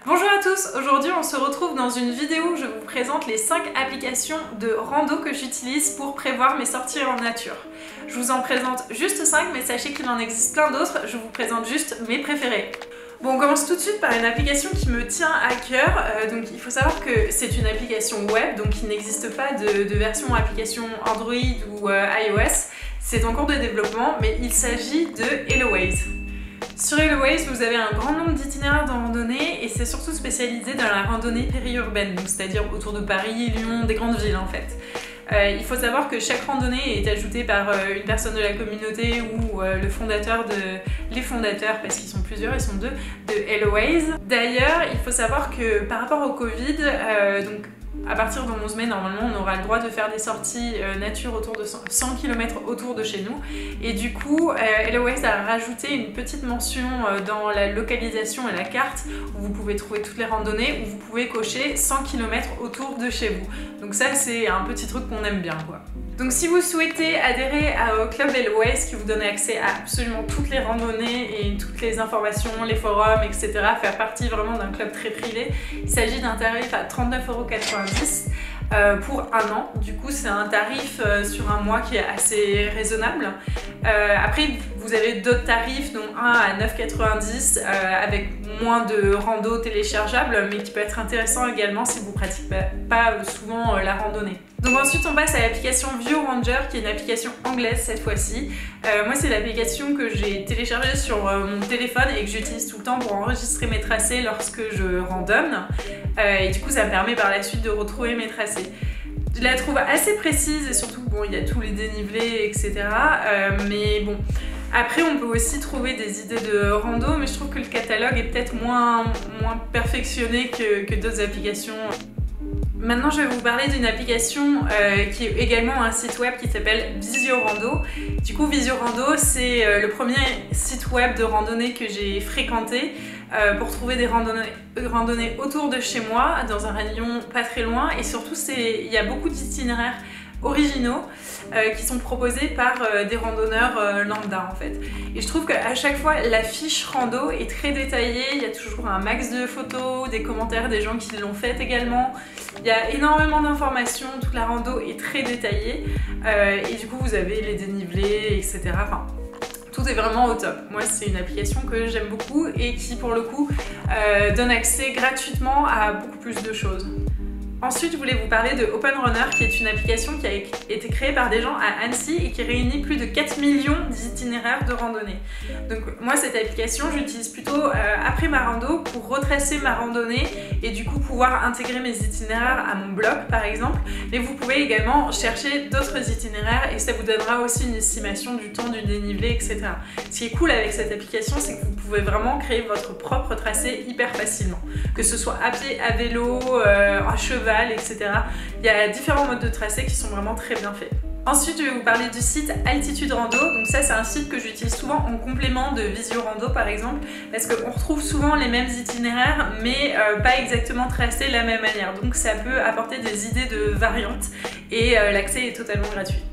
Bonjour à tous, aujourd'hui on se retrouve dans une vidéo où je vous présente les 5 applications de rando que j'utilise pour prévoir mes sorties en nature. Je vous en présente juste 5 mais sachez qu'il en existe plein d'autres, je vous présente juste mes préférés. Bon, on commence tout de suite par une application qui me tient à cœur. Donc il faut savoir que c'est une application web, donc il n'existe pas de version application Android ou iOS. C'est en cours de développement, mais il s'agit de HelloWays. Sur HelloWays, vous avez un grand nombre d'itinéraires de randonnée et c'est surtout spécialisé dans la randonnée périurbaine, c'est-à-dire autour de Paris, Lyon, des grandes villes en fait. Il faut savoir que chaque randonnée est ajoutée par une personne de la communauté ou le fondateur les fondateurs, parce qu'ils sont plusieurs, ils sont deux, de HelloWays. D'ailleurs, il faut savoir que par rapport au Covid, donc à partir du 11 mai, normalement, on aura le droit de faire des sorties nature autour de 100 km autour de chez nous. Et du coup, HelloWays a rajouté une petite mention dans la localisation et la carte où vous pouvez trouver toutes les randonnées, où vous pouvez cocher 100 km autour de chez vous. Donc ça, c'est un petit truc qu'on aime bien, quoi. Donc si vous souhaitez adhérer au club HelloWays qui vous donne accès à absolument toutes les randonnées et toutes les informations, les forums, etc., faire partie vraiment d'un club très privé, il s'agit d'un tarif à 39,90 € pour un an. Du coup c'est un tarif sur un mois qui est assez raisonnable. Après vous avez d'autres tarifs, dont un à 9,90 € avec moins de rando téléchargeables, mais qui peut être intéressant également si vous ne pratiquez pas souvent la randonnée. Donc ensuite on passe à l'application ViewRanger qui est une application anglaise cette fois-ci. Moi c'est l'application que j'ai téléchargée sur mon téléphone et que j'utilise tout le temps pour enregistrer mes tracés lorsque je randonne. Et du coup ça me permet par la suite de retrouver mes tracés. Je la trouve assez précise et surtout bon il y a tous les dénivelés etc. Mais bon. Après, on peut aussi trouver des idées de rando, mais je trouve que le catalogue est peut-être moins perfectionné que d'autres applications. Maintenant, je vais vous parler d'une application qui est également un site web qui s'appelle VisioRando. Du coup, VisioRando, c'est le premier site web de randonnée que j'ai fréquenté pour trouver des randonnées autour de chez moi, dans un rayon pas très loin. Et surtout, il y a beaucoup d'itinéraires originaux qui sont proposés par des randonneurs lambda en fait. Et je trouve qu'à chaque fois la fiche rando est très détaillée, il y a toujours un max de photos, des commentaires des gens qui l'ont fait également. Il y a énormément d'informations, toute la rando est très détaillée et du coup vous avez les dénivelés etc. Enfin, tout est vraiment au top. Moi c'est une application que j'aime beaucoup et qui pour le coup donne accès gratuitement à beaucoup plus de choses. Ensuite, je voulais vous parler de OpenRunner, qui est une application qui a été créée par des gens à Annecy et qui réunit plus de 4 millions d'itinéraires de randonnée. Donc moi, cette application, j'utilise plutôt après ma rando pour retracer ma randonnée et du coup pouvoir intégrer mes itinéraires à mon blog, par exemple. Mais vous pouvez également chercher d'autres itinéraires et ça vous donnera aussi une estimation du temps, du dénivelé, etc. Ce qui est cool avec cette application, c'est que vous pouvez vraiment créer votre propre tracé hyper facilement. Que ce soit à pied, à vélo, à cheval, etc. Il y a différents modes de tracé qui sont vraiment très bien faits. Ensuite, je vais vous parler du site Altitude Rando. Donc ça, c'est un site que j'utilise souvent en complément de VisioRando par exemple, parce qu'on retrouve souvent les mêmes itinéraires, mais pas exactement tracés de la même manière. Donc ça peut apporter des idées de variantes et l'accès est totalement gratuit.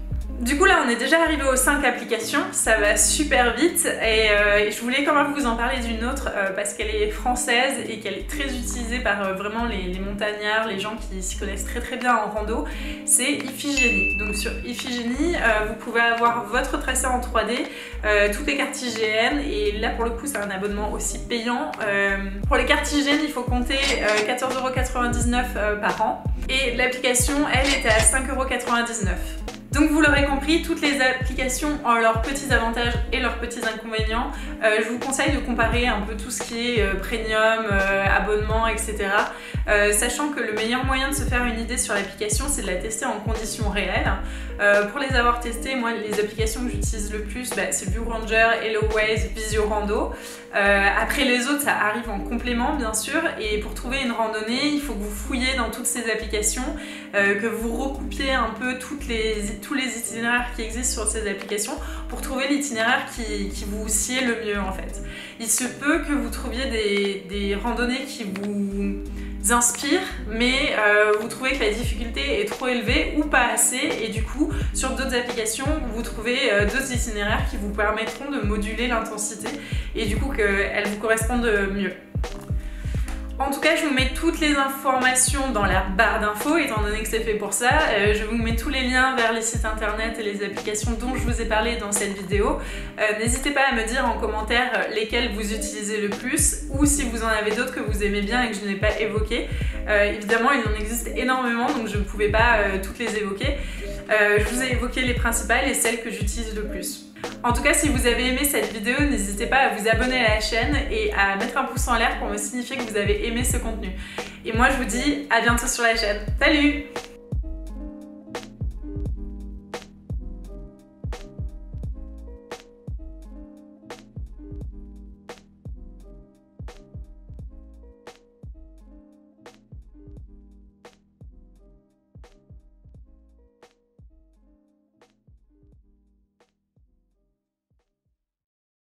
Du coup là on est déjà arrivé aux 5 applications, ça va super vite et je voulais quand même vous en parler d'une autre parce qu'elle est française et qu'elle est très utilisée par vraiment les montagnards, les gens qui s'y connaissent très bien en rando, c'est Iphigénie. Donc sur Iphigénie vous pouvez avoir votre tracé en 3D, toutes les cartes IGN et là pour le coup c'est un abonnement aussi payant. Pour les cartes IGN il faut compter 14,99 € par an et l'application elle était à 5,99 €. Donc vous l'aurez compris, toutes les applications ont leurs petits avantages et leurs petits inconvénients. Je vous conseille de comparer un peu tout ce qui est premium, abonnement, etc. Sachant que le meilleur moyen de se faire une idée sur l'application, c'est de la tester en conditions réelles. Pour les avoir testées, moi les applications que j'utilise le plus, c'est ViewRanger, HelloWays, VisioRando. Après les autres, ça arrive en complément bien sûr. Et pour trouver une randonnée, il faut que vous fouillez dans toutes ces applications, que vous recoupiez un peu tous les itinéraires qui existent sur ces applications pour trouver l'itinéraire qui vous sied le mieux en fait. Il se peut que vous trouviez des randonnées qui vous inspirent, mais vous trouvez que la difficulté est trop élevée ou pas assez, et du coup sur d'autres applications vous trouvez d'autres itinéraires qui vous permettront de moduler l'intensité et du coup qu'elles vous correspondent mieux. En tout cas, je vous mets toutes les informations dans la barre d'infos, étant donné que c'est fait pour ça. Je vous mets tous les liens vers les sites internet et les applications dont je vous ai parlé dans cette vidéo. N'hésitez pas à me dire en commentaire lesquelles vous utilisez le plus, ou si vous en avez d'autres que vous aimez bien et que je n'ai pas évoquées. Évidemment, il en existe énormément, donc je ne pouvais pas toutes les évoquer. Je vous ai évoqué les principales et celles que j'utilise le plus. En tout cas, si vous avez aimé cette vidéo, n'hésitez pas à vous abonner à la chaîne et à mettre un pouce en l'air pour me signifier que vous avez aimé ce contenu. Et moi, je vous dis à bientôt sur la chaîne. Salut!